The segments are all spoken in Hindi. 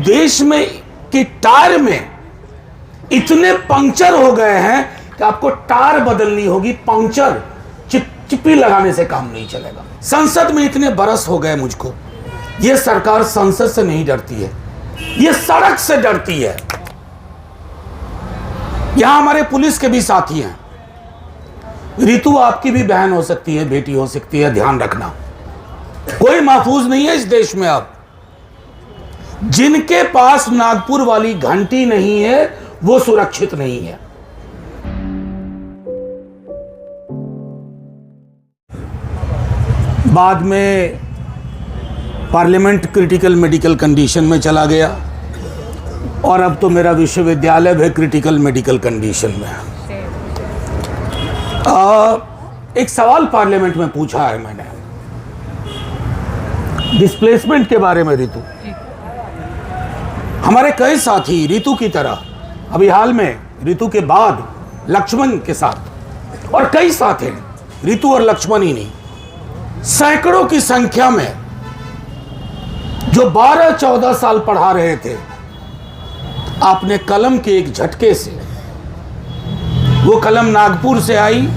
देश में कि टायर में इतने पंक्चर हो गए हैं कि आपको टायर बदलनी होगी, पंक्चर चिप्पी लगाने से काम नहीं चलेगा। संसद में इतने बरस हो गए मुझको, ये सरकार संसद से नहीं डरती है, ये सड़क से डरती है। यहां हमारे पुलिस के भी साथी हैं। रितु आपकी भी बहन हो सकती है, बेटी हो सकती है, ध्यान रखना। कोई महफूज नहीं है इस देश में। अब जिनके पास नागपुर वाली घंटी नहीं है वो सुरक्षित नहीं है। बाद में पार्लियामेंट क्रिटिकल मेडिकल कंडीशन में चला गया और अब तो मेरा विश्वविद्यालय भी क्रिटिकल मेडिकल कंडीशन में है। एक सवाल पार्लियामेंट में पूछा है मैंने डिस्प्लेसमेंट के बारे में। रितु, हमारे कई साथी रितु की तरह अभी हाल में रितु के बाद लक्ष्मण के साथ, और कई साथ हैं, रितु और लक्ष्मण ही नहीं, सैकड़ों की संख्या में जो 12-14 साल पढ़ा रहे थे, आपने कलम के एक झटके से, वो कलम नागपुर से आई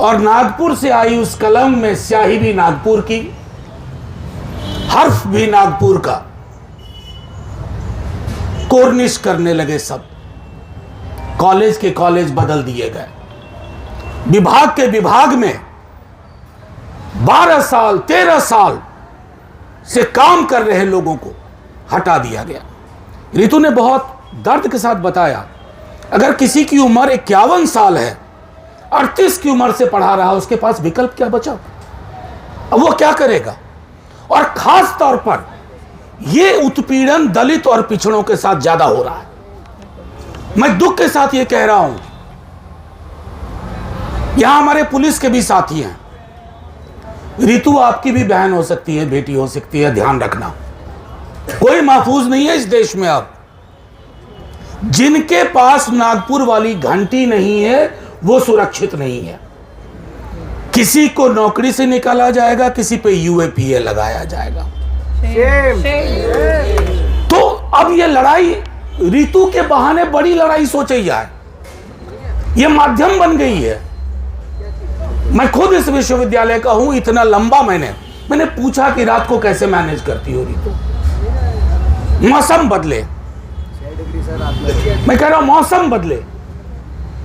और नागपुर से आई उस कलम में स्याही भी नागपुर की, हर्फ भी नागपुर का, कोर्निश करने लगे सब। कॉलेज के कॉलेज बदल दिए गए, विभाग के विभाग में 12 साल 13 साल से काम कर रहे लोगों को हटा दिया गया। रितु ने बहुत दर्द के साथ बताया, अगर किसी की उम्र 51 साल है, 38 की उम्र से पढ़ा रहा, उसके पास विकल्प क्या बचा? अब वो क्या करेगा? और खास तौर पर यह उत्पीड़न दलित और पिछड़ों के साथ ज्यादा हो रहा है। मैं दुख के साथ यह कह रहा हूं, यहां हमारे पुलिस के भी साथी हैं। रितु आपकी भी बहन हो सकती है, बेटी हो सकती है, ध्यान रखना। कोई महफूज नहीं है इस देश में। अब जिनके पास नागपुर वाली घंटी नहीं है वो सुरक्षित नहीं है। किसी को नौकरी से निकाला जाएगा, किसी पे यूएपीए लगाया जाएगा। तो अब ये लड़ाई रितु के बहाने बड़ी लड़ाई सोची जाए, ये माध्यम बन गई है। मैं खुद इस विश्वविद्यालय का हूं, इतना लंबा मैंने पूछा कि रात को कैसे मैनेज करती हो रितु। मौसम बदले, मैं कह रहा हूं मौसम बदले,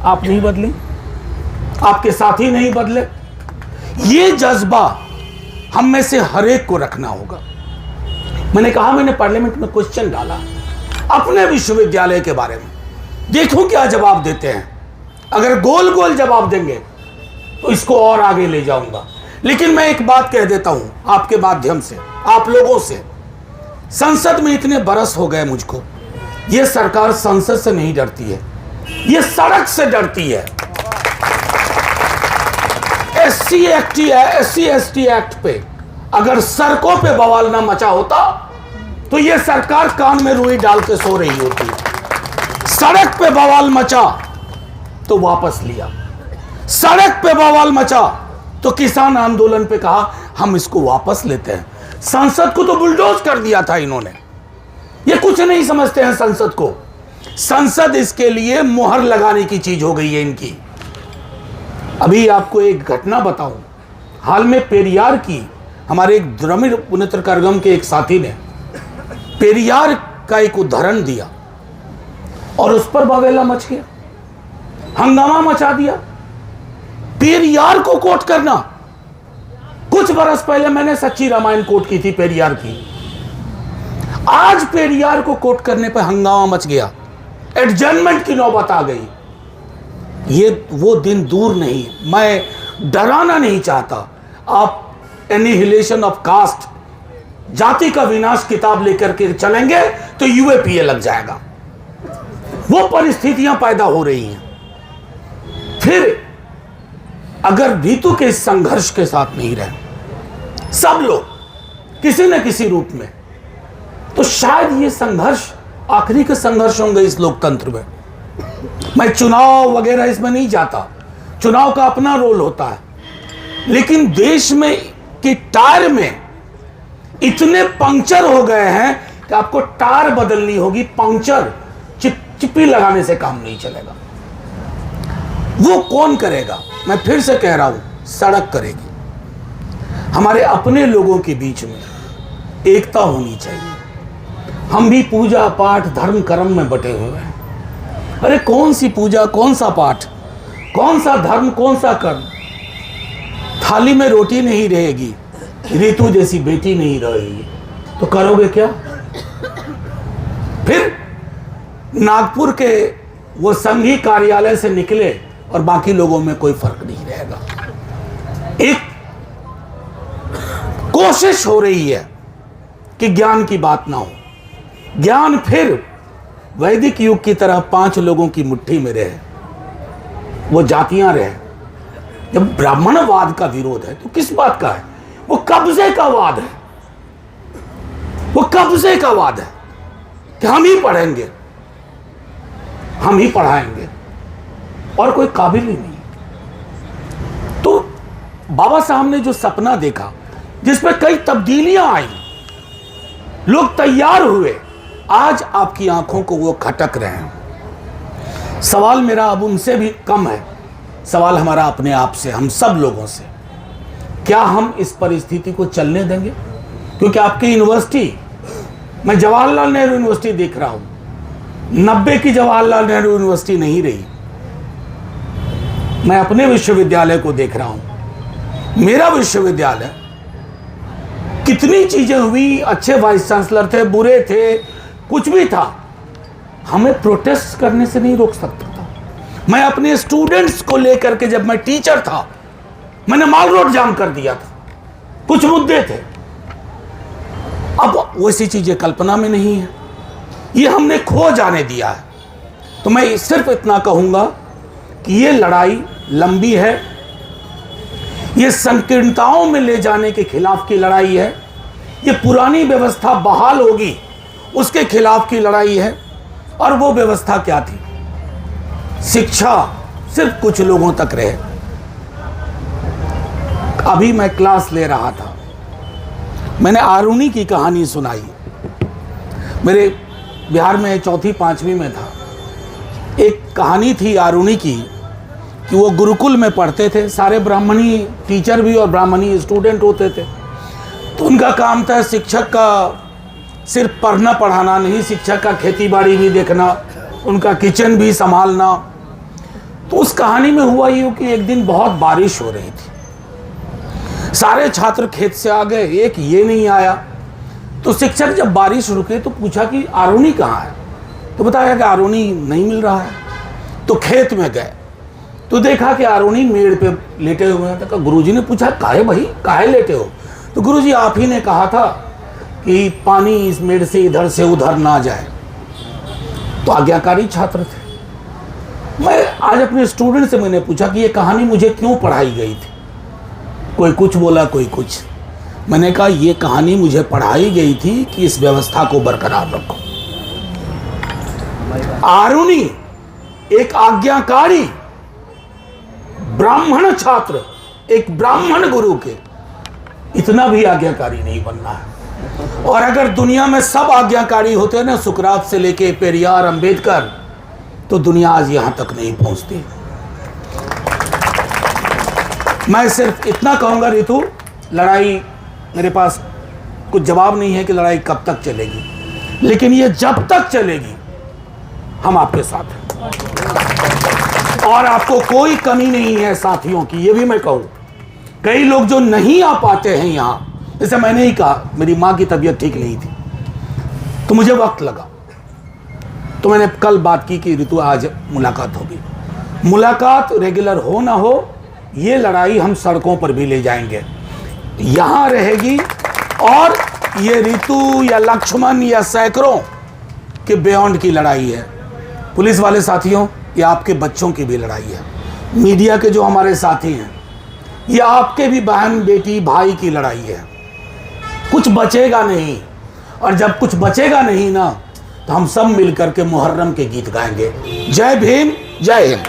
आप नहीं बदले, आपके साथी नहीं बदले। ये जज्बा हम में से हर एक को रखना होगा। मैंने कहा, मैंने पार्लियामेंट में क्वेश्चन डाला अपने विश्वविद्यालय के बारे में, देखूं क्या जवाब देते हैं। अगर गोल गोल जवाब देंगे तो इसको और आगे ले जाऊंगा। लेकिन मैं एक बात कह देता हूं आपके माध्यम से, आप लोगों से, संसद में इतने बरस हो गए मुझको, यह सरकार संसद से नहीं डरती है, यह सड़क से डरती है। SC ST एक्ट पे अगर सड़कों पे बवाल ना मचा होता तो यह सरकार कान में रुई डाल के सो रही होती। सड़क पे बवाल मचा तो वापस लिया, सड़क पे बवाल मचा तो किसान आंदोलन पे कहा हम इसको वापस लेते हैं। संसद को तो बुलडोज कर दिया था इन्होंने। ये कुछ नहीं समझते हैं संसद को। संसद इसके लिए मुहर लगाने की चीज हो गई है इनकी। अभी आपको एक घटना बताऊं, हाल में पेरियार की, हमारे एक द्रविड़ पुण्यत्र करगम के एक साथी ने पेरियार का एक उदाहरण दिया और उस पर बवेला मच गया, हंगामा मचा दिया। पेरियार को कोट करना, कुछ बरस पहले मैंने सच्ची रामायण कोट की थी पेरियार की, आज पेरियार को कोट करने पर हंगामा मच गया, एडजर्नमेंट की नौबत आ गई। ये वो दिन दूर नहीं, मैं डराना नहीं चाहता। आप एनिहिलेशन ऑफ कास्ट, जाति का विनाश किताब लेकर के चलेंगे तो यूएपीए लग जाएगा। वो परिस्थितियां पैदा हो रही हैं। फिर अगर रितु के इस संघर्ष के साथ नहीं रहे सब लोग किसी न किसी रूप में, तो शायद ये संघर्ष आखिरी के संघर्ष होंगे इस लोकतंत्र में। मैं चुनाव वगैरह इसमें नहीं जाता, चुनाव का अपना रोल होता है, लेकिन देश में कि टायर में इतने पंक्चर हो गए हैं कि आपको टार बदलनी होगी, पंक्चर चिप्पी लगाने से काम नहीं चलेगा। वो कौन करेगा? मैं फिर से कह रहा हूं, सड़क करेगी। हमारे अपने लोगों के बीच में एकता होनी चाहिए। हम भी पूजा पाठ धर्म कर्म में बटे हुए हैं। अरे कौन सी पूजा, कौन सा पाठ, कौन सा धर्म, कौन सा कर्म? थाली में रोटी नहीं रहेगी, ऋतु जैसी बेटी नहीं रहेगी, तो करोगे क्या? फिर नागपुर के वो संघी कार्यालय से निकले और बाकी लोगों में कोई फर्क नहीं रहेगा। एक कोशिश हो रही है कि ज्ञान की बात ना हो। ज्ञान फिर वैदिक युग की तरह 5 लोगों की मुट्ठी में रहे, वो जातियां रहे। जब ब्राह्मणवाद का विरोध है तो किस बात का है? वो कब्जे का वाद है, वो कब्जे का वाद है कि हम ही पढ़ेंगे, हम ही पढ़ाएंगे और कोई काबिल ही नहीं। तो बाबा साहब ने जो सपना देखा, जिसमें कई तब्दीलियां आई, लोग तैयार हुए, आज आपकी आंखों को वो खटक रहे हैं। सवाल मेरा अब उनसे भी कम है, सवाल हमारा अपने आप से, हम सब लोगों से। क्या हम इस परिस्थिति को चलने देंगे? क्योंकि आपकी यूनिवर्सिटी, मैं जवाहरलाल नेहरू यूनिवर्सिटी देख रहा हूं, 90 की जवाहरलाल नेहरू यूनिवर्सिटी नहीं रही। मैं अपने विश्वविद्यालय को देख रहा हूं, मेरा विश्वविद्यालय, कितनी चीजें हुई, अच्छे वाइस चांसलर थे, बुरे थे, कुछ भी था, हमें प्रोटेस्ट करने से नहीं रोक सकता था। मैं अपने स्टूडेंट्स को लेकर के, जब मैं टीचर था, मैंने माल रोड जाम कर दिया था, कुछ मुद्दे थे। अब वैसी चीजें कल्पना में नहीं है, ये हमने खो जाने दिया है। तो मैं सिर्फ इतना कहूंगा कि ये लड़ाई लंबी है, ये संकीर्णताओं में ले जाने के खिलाफ की लड़ाई है, ये पुरानी व्यवस्था बहाल होगी उसके खिलाफ की लड़ाई है। और वो व्यवस्था क्या थी? शिक्षा सिर्फ कुछ लोगों तक रहे। अभी मैं क्लास ले रहा था, मैंने आरुणि की कहानी सुनाई। मेरे बिहार में 4वीं 5वीं में था, एक कहानी थी आरुणि की कि वो गुरुकुल में पढ़ते थे, सारे ब्राह्मणी टीचर भी और ब्राह्मणी स्टूडेंट होते थे। तो उनका काम था, शिक्षक का सिर्फ पढ़ना पढ़ाना नहीं, शिक्षक का खेती बाड़ी भी देखना, उनका किचन भी संभालना। तो उस कहानी में हुआ यूं कि एक दिन बहुत बारिश हो रही थी, सारे छात्र खेत से आ गए, एक ये नहीं आया। तो शिक्षक जब बारिश रुके तो पूछा कि आरुणि कहाँ है? तो बताया कि आरुणि नहीं मिल रहा है। तो खेत में गए तो देखा कि आरुणि मेड़ पे लेटे हुए हैं। तो गुरुजी ने पूछा, काहे भाई, काहे लेटे हो? तो गुरुजी, आप ही ने कहा था कि पानी इस मेड़ से इधर से उधर ना जाए। तो आज्ञाकारी छात्र थे। मैं आज अपने स्टूडेंट से मैंने पूछा कि ये कहानी मुझे क्यों पढ़ाई गई थी? कोई कुछ बोला, कोई कुछ। मैंने कहा ये कहानी मुझे पढ़ाई गई थी कि इस व्यवस्था को बरकरार रखो। आरुणि एक आज्ञाकारी ब्राह्मण छात्र, एक ब्राह्मण गुरु के, इतना भी आज्ञाकारी नहीं बनना है। और अगर दुनिया में सब आज्ञाकारी होते ना, सुकरात से लेके पेरियार, अंबेडकर, तो दुनिया आज यहां तक नहीं पहुंचती। मैं सिर्फ इतना कहूंगा, रितु, लड़ाई, मेरे पास कुछ जवाब नहीं है कि लड़ाई कब तक चलेगी, लेकिन ये जब तक चलेगी हम आपके साथ हैं और आपको कोई कमी नहीं है साथियों की। ये भी मैं कहूं, कई लोग जो नहीं आ पाते हैं यहां, जैसे मैंने ही कहा, मेरी मां की तबीयत ठीक नहीं थी तो मुझे वक्त लगा, तो मैंने कल बात की कि ऋतु आज मुलाकात होगी। मुलाकात रेगुलर हो ना हो, ये लड़ाई हम सड़कों पर भी ले जाएंगे, यहां रहेगी। और ये ऋतु या लक्ष्मण या सैकड़ों के बियॉन्ड की लड़ाई है। पुलिस वाले साथियों, ये आपके बच्चों की भी लड़ाई है। मीडिया के जो हमारे साथी हैं, ये आपके भी बहन बेटी भाई की लड़ाई है। कुछ बचेगा नहीं, और जब कुछ बचेगा नहीं ना, तो हम सब मिलकर के मुहर्रम के गीत गाएंगे। जय भीम, जय हिंद।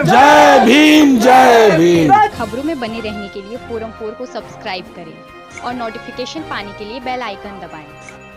जय भीम, जय भीम। खबरों में बने रहने के लिए फोरम 4 को सब्सक्राइब करें, और नोटिफिकेशन पाने के लिए बेल आइकन दबाएं।